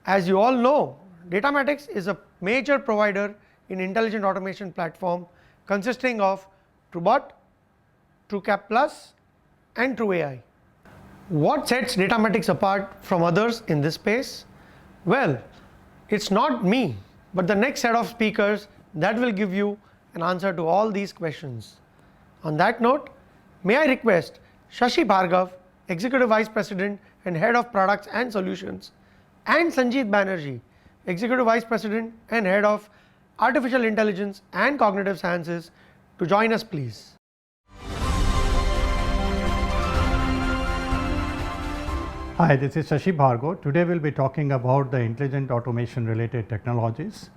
As you all know, Datamatics is a major provider in intelligent automation platform consisting of TrueBot, TrueCap Plus and TrueAI. What sets Datamatics apart from others in this space? Well, it's not me, but the next set of speakers that will give you an answer to all these questions. On that note, may I request Shashi Bhargav, Executive Vice President and Head of Products and Solutions, and Sanjeet Banerjee, Executive Vice President and Head of Artificial Intelligence and Cognitive Sciences, to join us, please. Hi, this is Shashi Bhargav. Today we'll be talking about the intelligent automation related technologies.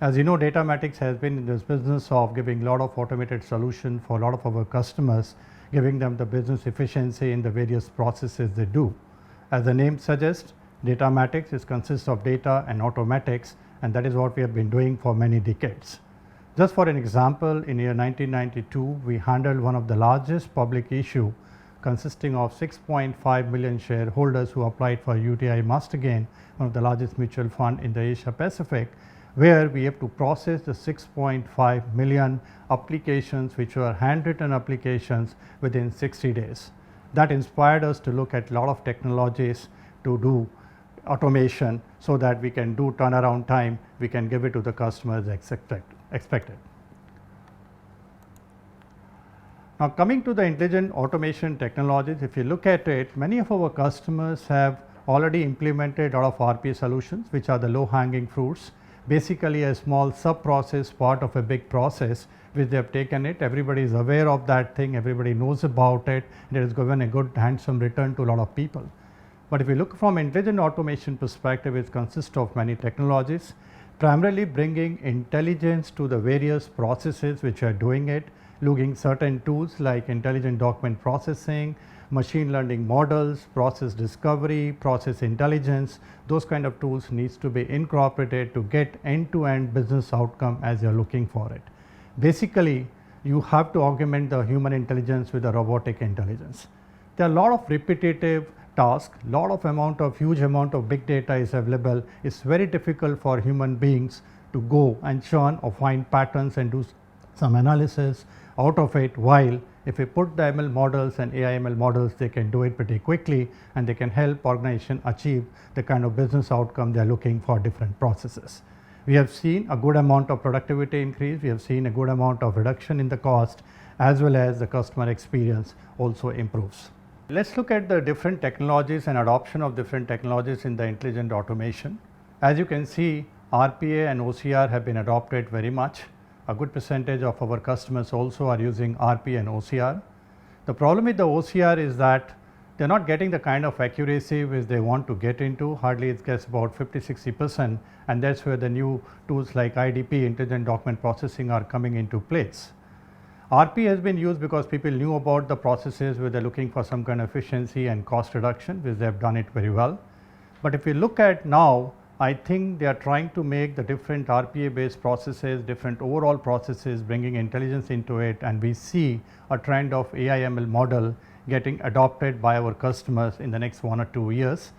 As you know, Datamatics has been in this business of giving a lot of automated solutions for a lot of our customers, giving them the business efficiency in the various processes they do. As the name suggests, Datamatics consists of data and automatics, and that is what we have been doing for many decades. Just for an example, in year 1992, we handled one of the largest public issue consisting of 6.5 million shareholders who applied for UTI Mastergain, one of the largest mutual fund in the Asia Pacific, where we have to process the 6.5 million applications which were handwritten applications within 60 days. That inspired us to look at a lot of technologies to do automation so that we can do turnaround time, we can give it to the customers expected. Now, coming to the intelligent automation technologies, if you look at it, many of our customers have already implemented a lot of RPA solutions, which are the low hanging fruits, basically a small sub process part of a big process which they have taken it. Everybody is aware of that thing, everybody knows about it, and it has given a good handsome return to a lot of people. But if you look from intelligent automation perspective, it consists of many technologies, primarily bringing intelligence to the various processes which are doing it, looking certain tools like intelligent document processing, machine learning models, process discovery, process intelligence. Those kind of tools needs to be incorporated to get end-to-end business outcome as you are looking for it. Basically, you have to augment the human intelligence with the robotic intelligence. There are a lot of repetitive tasks, huge amount of big data is available. It's very difficult for human beings to go and churn or find patterns and do some analysis out of it, while if we put the ML models and AI ML models, they can do it pretty quickly and they can help organization achieve the kind of business outcome they are looking for different processes. We have seen a good amount of productivity increase, we have seen a good amount of reduction in the cost, as well as the customer experience also improves. Let's look at the different technologies and adoption of different technologies in the intelligent automation. As you can see, RPA and OCR have been adopted very much. A good percentage of our customers also are using RPA and OCR. The problem with the OCR is that they are not getting the kind of accuracy which they want to get into. Hardly it gets about 50-60%, and that's where the new tools like IDP, intelligent document processing, are coming into place. RPA has been used because people knew about the processes where they are looking for some kind of efficiency and cost reduction, which they have done it very well. But if you look at now, I think they are trying to make the different RPA based processes, different overall processes, bringing intelligence into it, and we see a trend of AI ML model getting adopted by our customers in the next 1 or 2 years,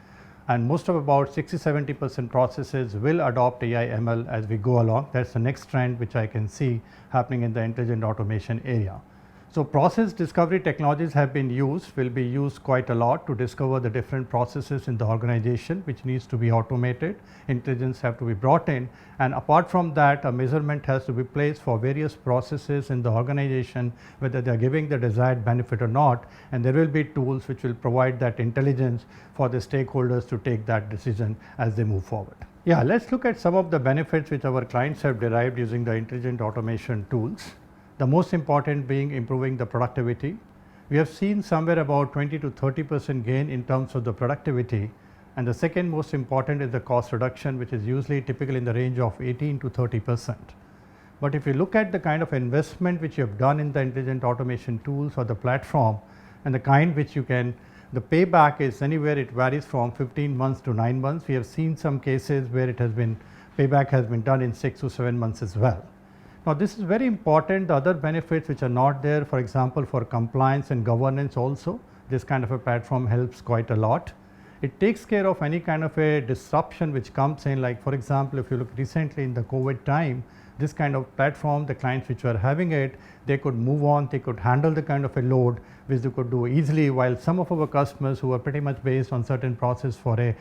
and most of about 60-70% processes will adopt AI ML as we go along. That's the next trend which I can see happening in the intelligent automation area. So, process discovery technologies have been used, will be used quite a lot to discover the different processes in the organization which needs to be automated. Intelligence have to be brought in, and apart from that, a measurement has to be placed for various processes in the organization, whether they are giving the desired benefit or not, and there will be tools which will provide that intelligence for the stakeholders to take that decision as they move forward. Yeah, let's look at some of the benefits which our clients have derived using the intelligent automation tools. The most important being improving the productivity. We have seen somewhere about 20-30% gain in terms of the productivity, and the second most important is the cost reduction, which is usually typically in the range of 18-30%. But if you look at the kind of investment which you have done in the intelligent automation tools or the platform, and the kind which you can, the payback is anywhere, it varies from 15 months to 9 months. We have seen some cases where it has been, payback has been done in 6 to 7 months as well. Now, this is very important. The other benefits which are not there, for example, for compliance and governance also, this kind of a platform helps quite a lot. It takes care of any kind of a disruption which comes in, like for example, if you look recently in the COVID time, this kind of platform, the clients which were having it, they could move on, they could handle the kind of a load which they could do easily, while some of our customers who were pretty much based on certain process for a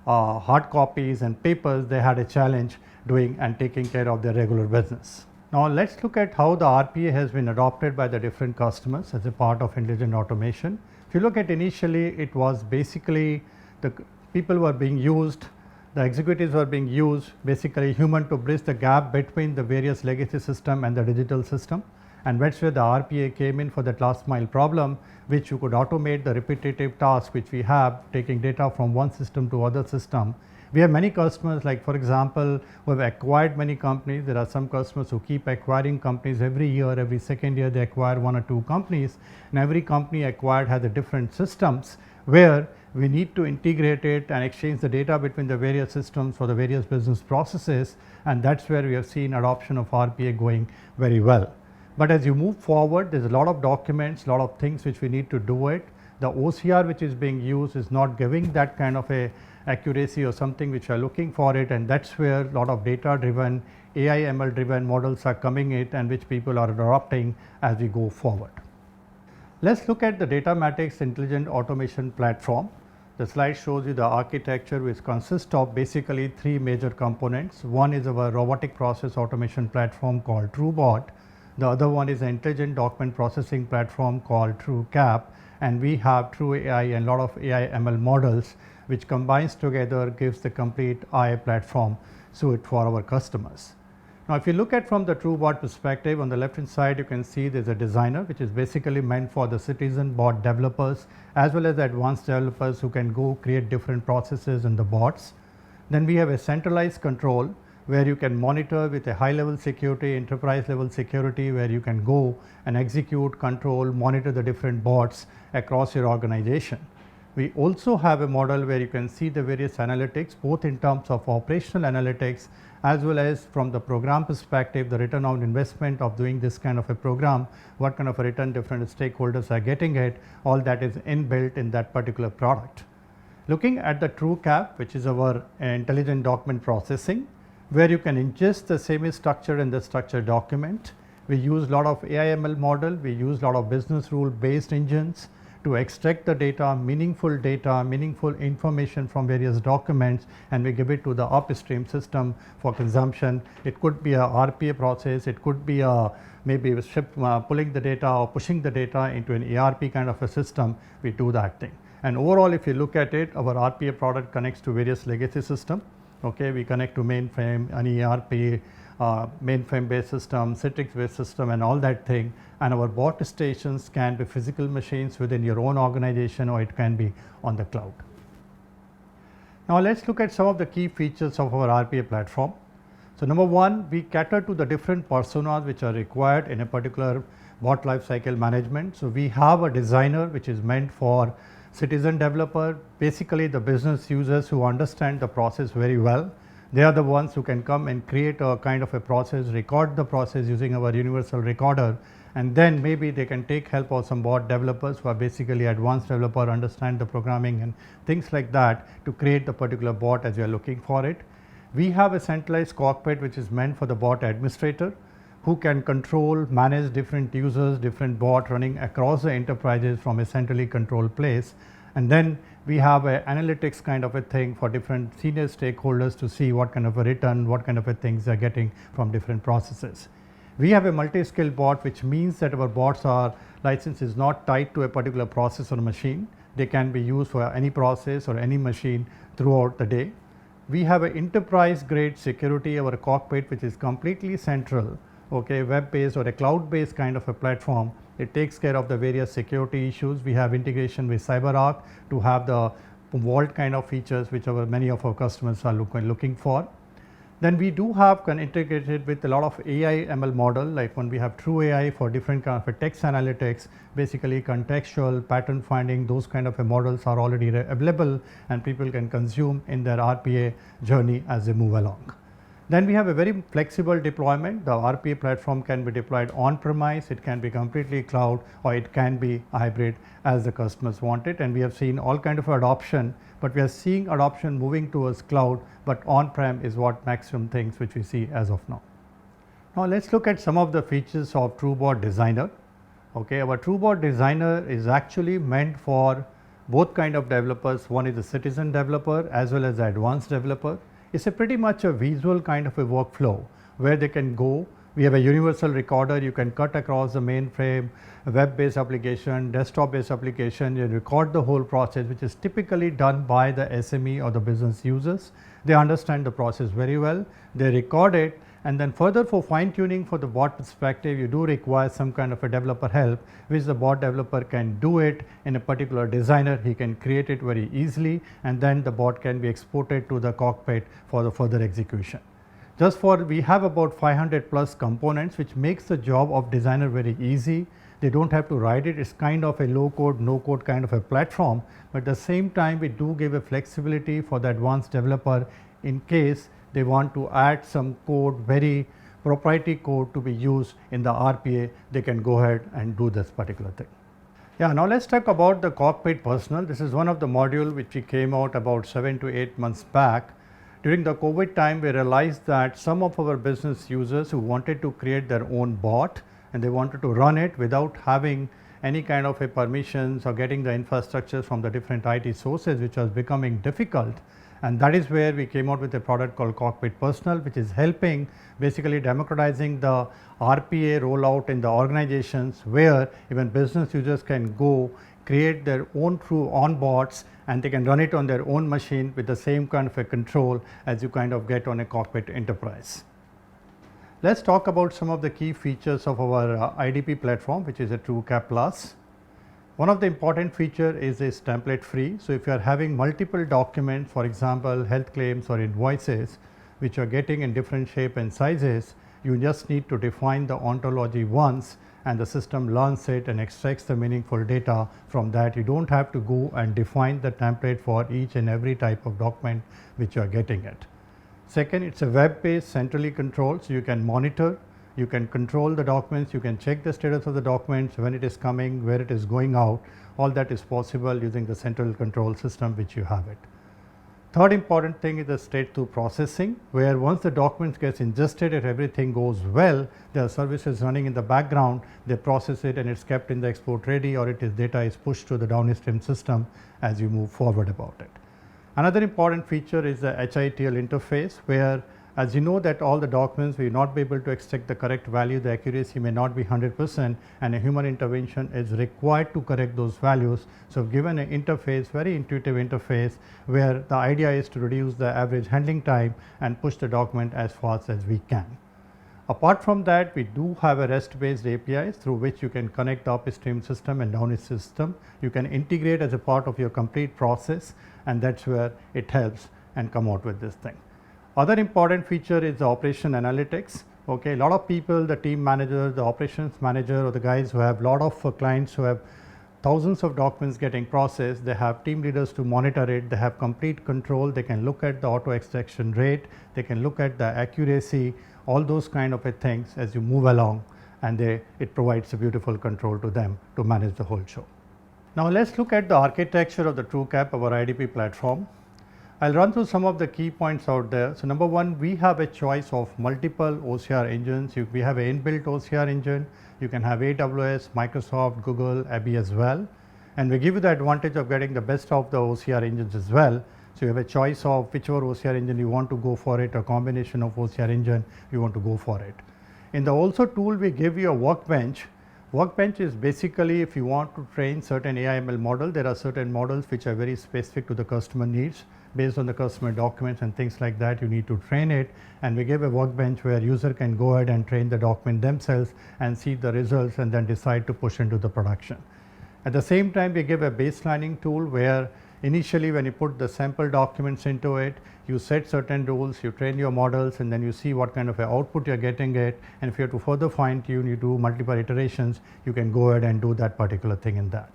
hard copies and papers, they had a challenge doing and taking care of their regular business. Now let's look at how the RPA has been adopted by the different customers as a part of intelligent automation. If you look at initially, it was basically the people were being used, the executives were being used, basically human to bridge the gap between the various legacy system and the digital system, and that's where the RPA came in for that last mile problem, which you could automate the repetitive task which we have taking data from one system to other system. We have many customers, like for example, who have acquired many companies. There are some customers who keep acquiring companies every year, every second year they acquire 1 or 2 companies, and every company acquired has a different systems where we need to integrate it and exchange the data between the various systems for the various business processes, and that's where we have seen adoption of RPA going very well. But as you move forward, there's a lot of documents, a lot of things which we need to do it. The OCR which is being used is not giving that kind of a accuracy or something which are looking for it, and that's where a lot of data driven, AI ML driven models are coming in and which people are adopting as we go forward. Let's look at the Datamatics Intelligent Automation Platform. The slide shows you the architecture, which consists of basically 3 major components. One is our robotic process automation platform called TrueBot. The other one is an intelligent document processing platform called TrueCap, and we have TrueAI and a lot of AI ML models which combines together, gives the complete AI platform suite for our customers. Now if you look at from the TrueBot perspective, on the left hand side you can see there is a designer which is basically meant for the citizen bot developers as well as the advanced developers who can go create different processes in the bots. Then we have a centralized control where you can monitor with a high level security, enterprise level security, where you can go and execute, control, monitor the different bots across your organization. We also have a model where you can see the various analytics, both in terms of operational analytics as well as from the program perspective, the return on investment of doing this kind of a program, what kind of a return different stakeholders are getting it, all that is inbuilt in that particular product. Looking at the TrueCap, which is our intelligent document processing, where you can ingest the semi-structured and the structured document. We use a lot of AI ML model, we use a lot of business rule based engines to extract the data, meaningful information from various documents, and we give it to the upstream system for consumption. It could be a RPA process, it could be a maybe pulling the data or pushing the data into an ERP kind of a system. We do that thing. And overall, if you look at it, our RPA product connects to various legacy systems. Okay, we connect to mainframe, an ERP, mainframe based system, Citrix based system, and all that thing. And our bot stations can be physical machines within your own organization, or it can be on the cloud. Now let's look at some of the key features of our RPA platform. So number one, we cater to the different personas which are required in a particular bot lifecycle management. So we have a designer which is meant for citizen developer, basically the business users who understand the process very well. They are the ones who can come and create a kind of a process, record the process using our universal recorder, and then maybe they can take help of some bot developers who are basically advanced developer, understand the programming and things like that to create the particular bot as you are looking for it. We have a centralized cockpit which is meant for the bot administrator who can control, manage different users, different bot running across the enterprises from a centrally controlled place. And then we have an analytics kind of a thing for different senior stakeholders to see what kind of a return, what kind of a things they are getting from different processes. We have a multi-skill bot, which means that our bots are license is not tied to a particular process or machine. They can be used for any process or any machine throughout the day. We have an enterprise grade security, our cockpit, which is completely central, okay, web based or a cloud based kind of a platform. It takes care of the various security issues. We have integration with CyberArk to have the vault kind of features which many of our customers are looking for. Then we do have integrated with a lot of AI ML model, like when we have TrueAI for different kind of a text analytics, basically contextual, pattern finding, those kind of a models are already available and people can consume in their RPA journey as they move along. Then we have a very flexible deployment. The RPA platform can be deployed on premise, it can be completely cloud, or it can be hybrid as the customers want it. And we have seen all kind of adoption but we are seeing adoption moving towards cloud, but on-prem is what maximum things which we see as of now. Now let's look at some of the features of TrueBot Designer. Okay, our TrueBot Designer is actually meant for both kind of developers. One is the citizen developer as well as the advanced developer. It's a pretty much a visual kind of a workflow where they can go. We have a universal recorder, you can cut across the mainframe, web based application, desktop based application, you record the whole process, which is typically done by the SME or the business users. They understand the process very well, they record it, and then further for fine tuning for the bot perspective, you do require some kind of a developer help, which the bot developer can do it in a particular designer. He can create it very easily, and then the bot can be exported to the cockpit for the further execution. Just for we have about 500 plus components, which makes the job of designer very easy. They don't have to write it. It's kind of a low code, no code kind of a platform, but at the same time we do give a flexibility for the advanced developer in case they want to add some code, very proprietary code to be used in the RPA, they can go ahead and do this particular thing. Yeah, now let's talk about the cockpit personal. This is one of the module which we came out about 7 to 8 months back. During the COVID time, we realized that some of our business users who wanted to create their own bot and they wanted to run it without having any kind of a permissions or getting the infrastructure from the different IT sources, which was becoming difficult. And that is where we came out with a product called Cockpit Personal, which is helping basically democratizing the RPA rollout in the organizations, where even business users can go create their own true on bots and they can run it on their own machine with the same kind of a control as you kind of get on a Cockpit Enterprise. Let's talk about some of the key features of our IDP platform, which is a TrueCap Plus. One of the important feature is template free. So if you are having multiple documents, for example, health claims or invoices, which are getting in different shape and sizes, you just need to define the ontology once and the system learns it and extracts the meaningful data from that. You don't have to go and define the template for each and every type of document which you are getting it. Second, it's a web based centrally controlled, so you can monitor, you can control the documents, you can check the status of the documents, when it is coming, where it is going out, all that is possible using the central control system which you have it. Third important thing is the straight through processing, where once the documents gets ingested, if everything goes well, there are services running in the background, they process it and it's kept in the export ready, or it is data is pushed to the downstream system as you move forward about it. Another important feature is the HITL interface, where as you know that all the documents we will not be able to extract the correct value, the accuracy may not be 100% and a human intervention is required to correct those values. So given an interface, very intuitive interface, where the idea is to reduce the average handling time and push the document as fast as we can. Apart from that, we do have a REST based APIs through which you can connect the upstream system and downstream system. You can integrate as a part of your complete process, and that's where it helps and come out with this thing. Other important feature is the operation analytics. Okay, a lot of people, the team manager, the operations manager, or the guys who have a lot of clients who have thousands of documents getting processed, they have team leaders to monitor it, they have complete control, they can look at the auto extraction rate, they can look at the accuracy, all those kind of things as you move along, and it provides a beautiful control to them to manage the whole show. Now let's look at the architecture of the TrueCap, our IDP platform. I'll run through some of the key points out there. So number one, we have a choice of multiple OCR engines. We have an inbuilt OCR engine. You can have AWS, Microsoft, Google, Abby as well. And we give you the advantage of getting the best of the OCR engines as well. So you have a choice of whichever OCR engine you want to go for it, or combination of OCR engine you want to go for it. In the also tool, we give you a workbench. Workbench is basically if you want to train certain AI/ML model, there are certain models which are very specific to the customer needs. Based on the customer documents and things like that, you need to train it, and we give a workbench where user can go ahead and train the document themselves and see the results and then decide to push into the production. At the same time, we give a baselining tool where initially when you put the sample documents into it, you set certain rules, you train your models, and then you see what kind of output you are getting it, and if you have to further fine tune, you do multiple iterations, you can go ahead and do that particular thing in that.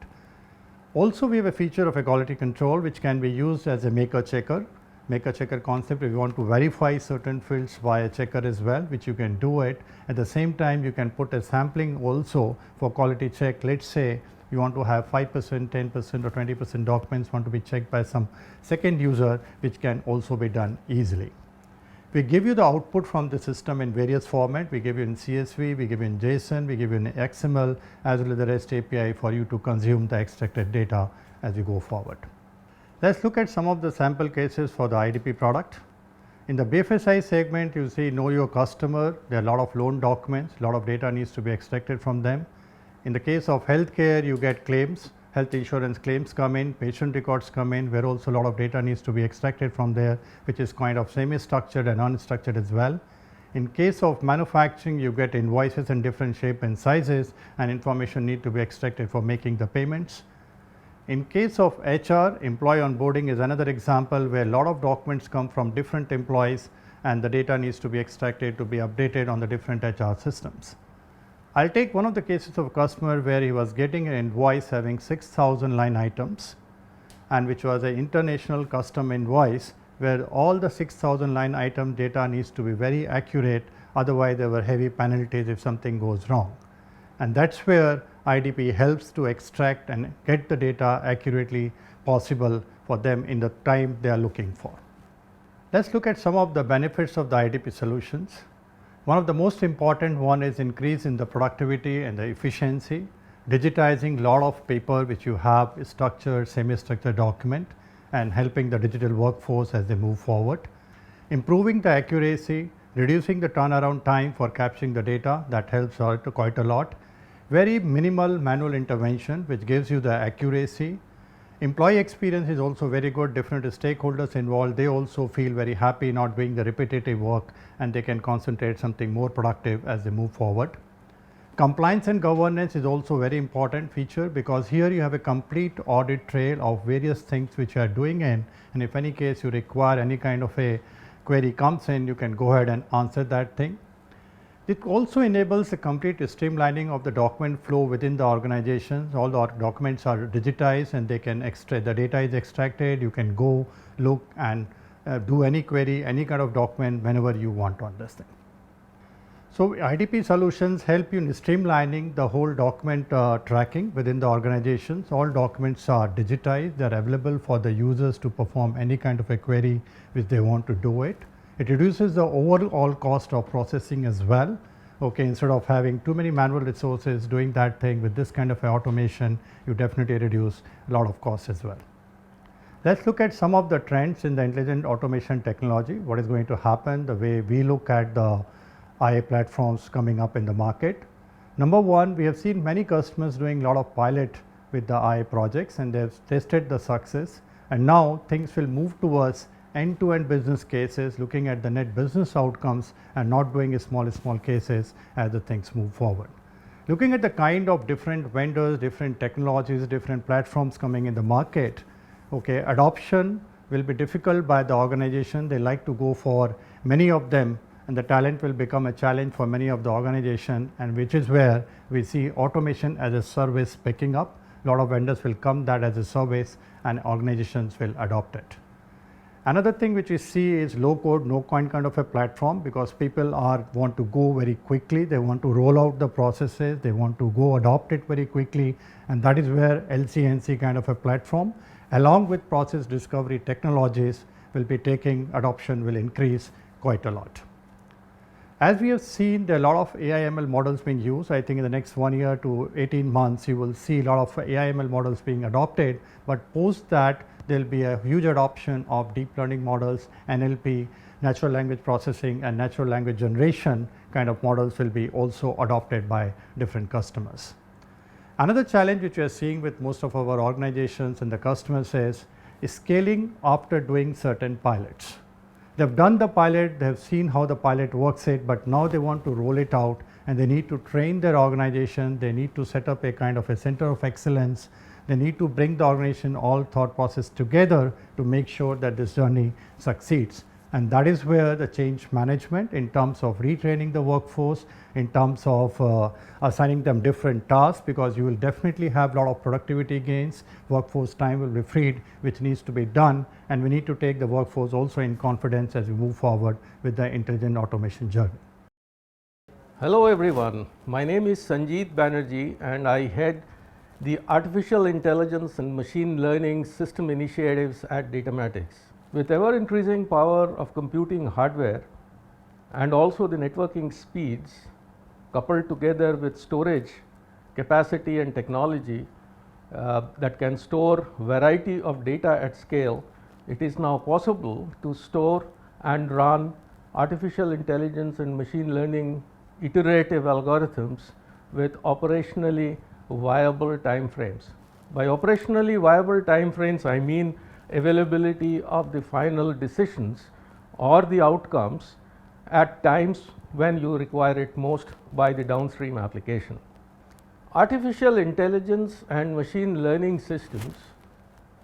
Also, we have a feature of a quality control which can be used as a maker checker. Maker checker concept, if you want to verify certain fields via checker as well, which you can do it. At the same time, you can put a sampling also for quality check. Let's say you want to have 5%, 10% or 20% documents want to be checked by some second user, which can also be done easily. We give you the output from the system in various formats. We give you in CSV, we give you in JSON, we give you in XML as well as the REST API for you to consume the extracted data as we go forward. Let us look at some of the sample cases for the IDP product. In the BFSI segment, you see know your customer, there are a lot of loan documents, a lot of data needs to be extracted from them. In the case of healthcare, you get claims, health insurance claims come in, patient records come in, where also a lot of data needs to be extracted from there, which is kind of semi-structured and unstructured as well. In case of manufacturing, you get invoices in different shape and sizes, and information need to be extracted for making the payments. In case of HR, employee onboarding is another example where a lot of documents come from different employees and the data needs to be extracted to be updated on the different HR systems. I will take one of the cases of a customer where he was getting an invoice having 6,000 line items, and which was an international custom invoice where all the 6,000 line item data needs to be very accurate, otherwise there were heavy penalties if something goes wrong. And that is where IDP helps to extract and get the data accurately possible for them in the time they are looking for. Let us look at some of the benefits of the IDP solutions. One of the most important one is increase in the productivity and the efficiency, digitizing lot of paper which you have structured, semi-structured document and helping the digital workforce as they move forward. Improving the accuracy, reducing the turnaround time for capturing the data, that helps quite a lot. Very minimal manual intervention which gives you the accuracy. Employee experience is also very good, different stakeholders involved, they also feel very happy not doing the repetitive work and they can concentrate something more productive as they move forward. Compliance and governance is also very important feature, because here you have a complete audit trail of various things which you are doing in, and if any case you require any kind of a query comes in, you can go ahead and answer that thing. It also enables a complete streamlining of the document flow within the organizations. All the documents are digitized and they can extract, the data is extracted, you can go look and do any query, any kind of document whenever you want on this thing. So, IDP solutions help you in streamlining the whole document tracking within the organizations. All documents are digitized, they are available for the users to perform any kind of a query which they want to do it. It reduces the overall cost of processing as well. Okay, instead of having too many manual resources doing that thing, with this kind of automation, you definitely reduce a lot of costs as well. Let us look at some of the trends in the intelligent automation technology, what is going to happen, the way we look at the IA platforms coming up in the market. Number one, we have seen many customers doing a lot of pilot with the IA projects and they have tested the success, and now things will move towards end-to-end business cases, looking at the net business outcomes and not doing small cases as the things move forward. Looking at the kind of different vendors, different technologies, different platforms coming in the market, okay, adoption will be difficult by the organization. They like to go for many of them, and the talent will become a challenge for many of the organization, and which is where we see automation as a service picking up. A lot of vendors will come that as a service and organizations will adopt it. Another thing which we see is low code, no code kind of a platform, because people want to go very quickly, they want to roll out the processes, they want to go adopt it very quickly, and that is where LC&C kind of a platform along with process discovery technologies will be taking, adoption will increase quite a lot. As we have seen, there are a lot of AI/ML models being used. I think in the next 1 year to 18 months, you will see a lot of AI/ML models being adopted, but post that there will be a huge adoption of deep learning models, NLP, natural language processing and natural language generation kind of models will be also adopted by different customers. Another challenge which we are seeing with most of our organizations and the customers is scaling after doing certain pilots. They have done the pilot, they have seen how the pilot works it, but now they want to roll it out and they need to train their organization, they need to set up a kind of a center of excellence, they need to bring the organization all thought process together to make sure that this journey succeeds. And that is where the change management in terms of retraining the workforce, in terms of assigning them different tasks, because you will definitely have a lot of productivity gains, workforce time will be freed which needs to be done, and we need to take the workforce also in confidence as we move forward with the intelligent automation journey. Hello everyone, my name is Sanjeet Banerjee and I head the artificial intelligence and machine learning system initiatives at Datamatics. With ever increasing power of computing hardware and also the networking speeds coupled together with storage capacity and technology that can store variety of data at scale, it is now possible to store and run artificial intelligence and machine learning iterative algorithms with operationally viable time frames. By operationally viable time frames, I mean availability of the final decisions or the outcomes at times when you require it most by the downstream application. Artificial intelligence and machine learning systems,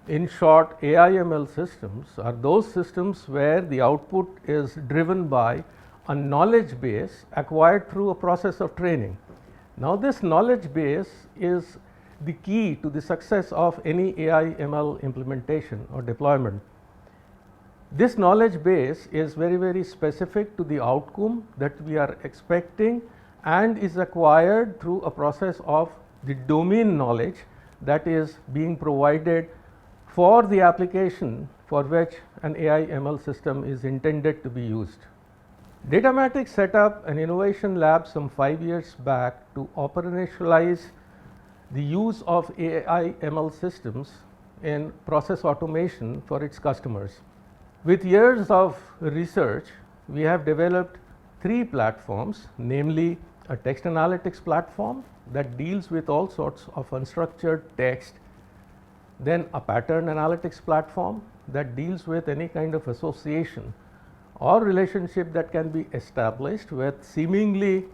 in short AI/ML systems, are those systems where the output is driven by a knowledge base acquired through a process of training. Now, this knowledge base is the key to the success of any AI/ML implementation or deployment. This knowledge base is very specific to the outcome that we are expecting and is acquired through a process of the domain knowledge that is being provided for the application for which an AI/ML system is intended to be used. Datamatics set up an innovation lab some 5 years back to operationalize the use of AI/ML systems in process automation for its customers. With years of research, we have developed 3 platforms, namely a text analytics platform that deals with all sorts of unstructured text, then a pattern analytics platform that deals with any kind of association or relationship that can be established with seemingly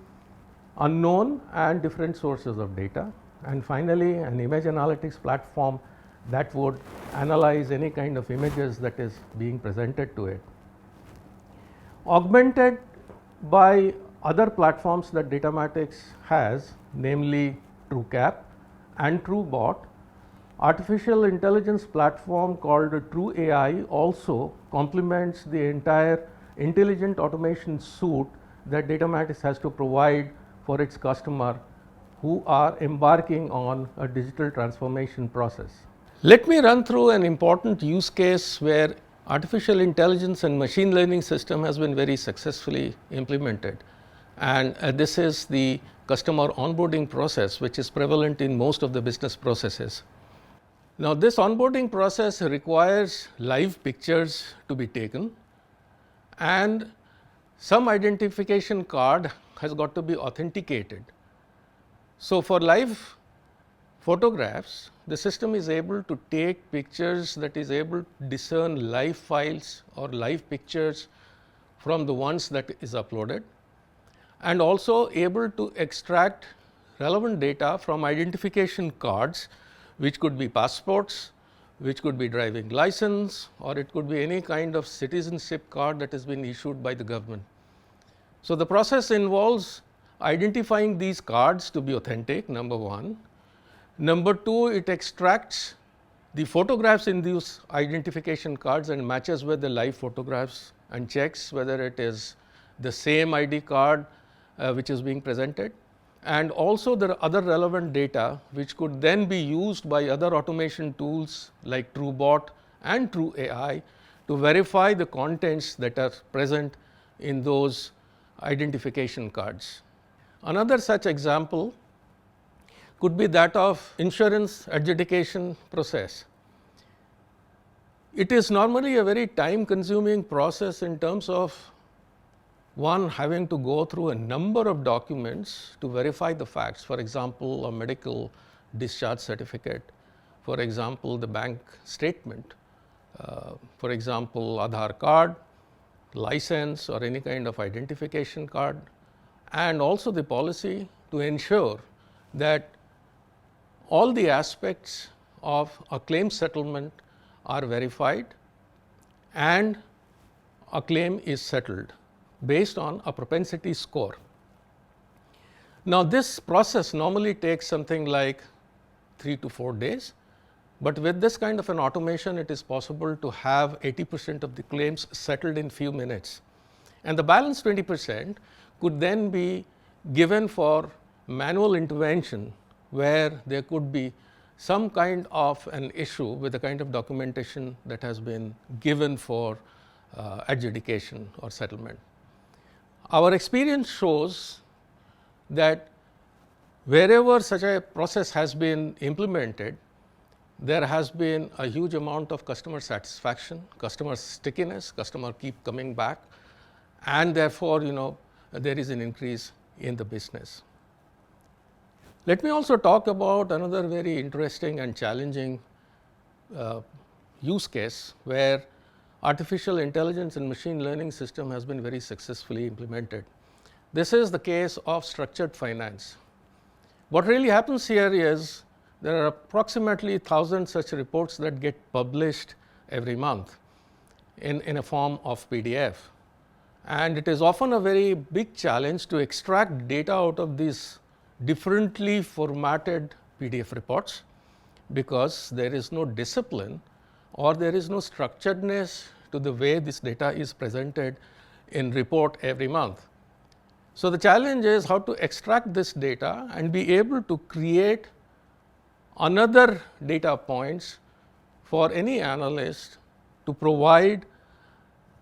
unknown and different sources of data, and finally an image analytics platform that would analyze any kind of images that is being presented to it. Augmented by other platforms that Datamatics has, namely TrueCap and TrueBot, artificial intelligence platform called TrueAI also complements the entire intelligent automation suite that Datamatics has to provide for its customer who are embarking on a digital transformation process. Let me run through an important use case where artificial intelligence and machine learning system has been very successfully implemented, and this is the customer onboarding process, which is prevalent in most of the business processes. Now, this onboarding process requires live pictures to be taken, and some identification card has got to be authenticated. So, for live photographs, the system is able to take pictures that is able to discern live files or live pictures from the ones that is uploaded, and also able to extract relevant data from identification cards, which could be passports, which could be driving license, or it could be any kind of citizenship card that has been issued by the government. So, the process involves identifying these cards to be authentic, number 1. Number 2, it extracts the photographs in these identification cards and matches with the live photographs and checks whether it is the same ID card which is being presented. And also there are other relevant data which could then be used by other automation tools like TrueBot and TrueAI to verify the contents that are present in those identification cards. Another such example could be that of insurance adjudication process. It is normally a very time consuming process in terms of one having to go through a number of documents to verify the facts. For example, a medical discharge certificate, for example, the bank statement, for example, Aadhaar card, license or any kind of identification card, and also the policy to ensure that all the aspects of a claim settlement are verified and a claim is settled based on a propensity score. Now, this process normally takes something like 3 to 4 days, but with this kind of an automation, it is possible to have 80% of the claims settled in few minutes, and the balance 20% could then be given for manual intervention, where there could be some kind of an issue with the kind of documentation that has been given for adjudication or settlement. Our experience shows that wherever such a process has been implemented, there has been a huge amount of customer satisfaction, customer stickiness, customer keep coming back, and therefore, there is an increase in the business. Let me also talk about another very interesting and challenging use case where artificial intelligence and machine learning system has been very successfully implemented. This is the case of structured finance. What really happens here is there are approximately 1,000 such reports that get published every month in a form of PDF. And it is often a very big challenge to extract data out of these differently formatted PDF reports, because there is no discipline or there is no structuredness to the way this data is presented in report every month. So, the challenge is how to extract this data and be able to create another data points for any analyst to provide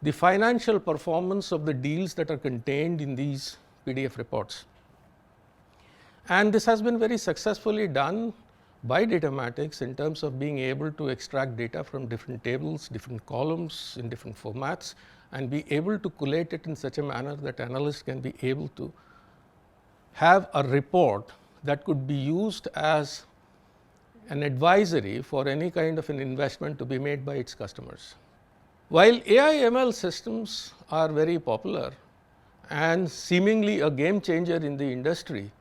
the financial performance of the deals that are contained in these PDF reports. And this has been very successfully done by Datamatics in terms of being able to extract data from different tables, different columns in different formats, and be able to collate it in such a manner that analysts can be able to have a report that could be used as an advisory for any kind of an investment to be made by its customers. While AI ML systems are very popular and seemingly a game changer in the industry,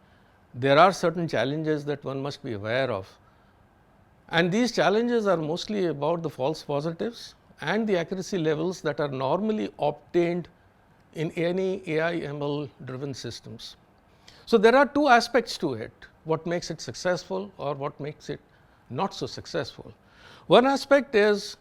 there are certain challenges that one must be aware of. And these challenges are mostly about the false positives and the accuracy levels that are normally obtained in any AI ML driven systems. So, there are two aspects to it, what makes it successful or what makes it not so successful. One aspect is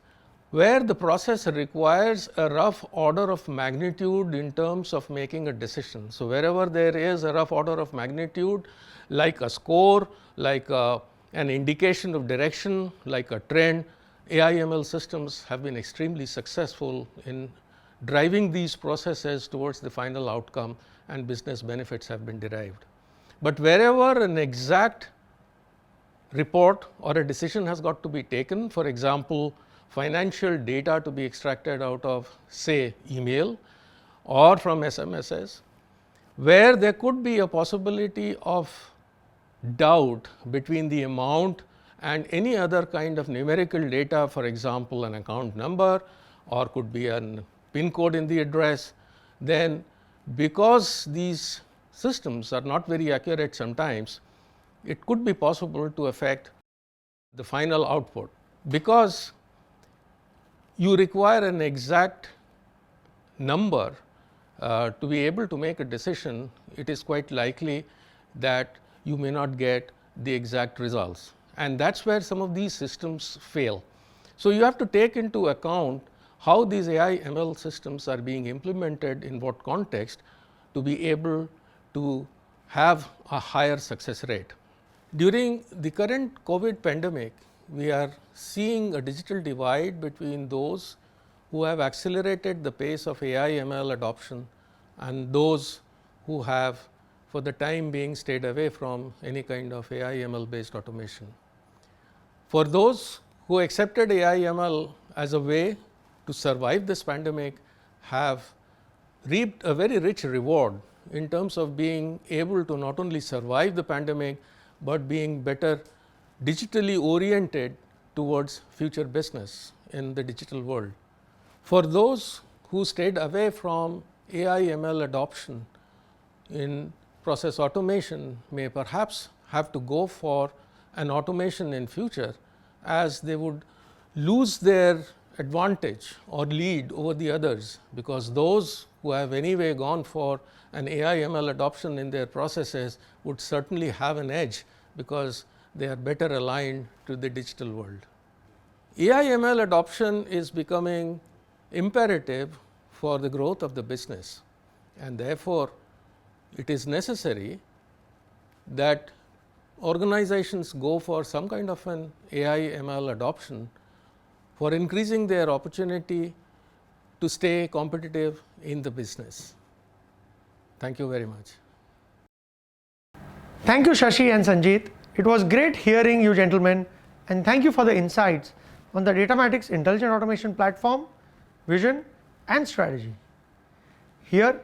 where the process requires a rough order of magnitude in terms of making a decision. So, wherever there is a rough order of magnitude, like a score, like an indication of direction, like a trend, AI ML systems have been extremely successful in driving these processes towards the final outcome, and business benefits have been derived. But wherever an exact report or a decision has got to be taken, for example, financial data to be extracted out of, say, email or from SMSs, where there could be a possibility of doubt between the amount and any other kind of numerical data, for example, an account number or could be an PIN code in the address, then because these systems are not very accurate sometimes, it could be possible to affect the final output. Because you require an exact number to be able to make a decision, it is quite likely that you may not get the exact results, and that is where some of these systems fail. So, you have to take into account how these AI ML systems are being implemented in what context to be able to have a higher success rate. During the current COVID pandemic, we are seeing a digital divide between those who have accelerated the pace of AI ML adoption and those who have for the time being stayed away from any kind of AI ML based automation. For those who accepted AI ML as a way to survive this pandemic have reaped a very rich reward in terms of being able to not only survive the pandemic, but being better digitally oriented towards future business in the digital world. For those who stayed away from AI ML adoption in process automation may perhaps have to go for an automation in future, as they would lose their advantage or lead over the others, because those who have anyway gone for an AI ML adoption in their processes would certainly have an edge, because they are better aligned to the digital world. AI ML adoption is becoming imperative for the growth of the business, and therefore, it is necessary that organizations go for some kind of an AI ML adoption for increasing their opportunity to stay competitive in the business. Thank you very much. Thank you, Shashi and Sanjeet. It was great hearing you gentlemen, and thank you for the insights on the Datamatics Intelligent Automation Platform, vision and strategy. Here,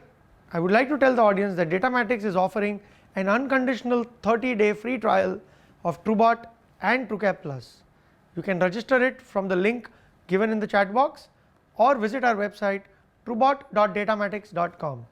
I would like to tell the audience that Datamatics is offering an unconditional 30-day free trial of TrueBot and TrueCap Plus. You can register it from the link given in the chat box or visit our website truebot.datamatics.com.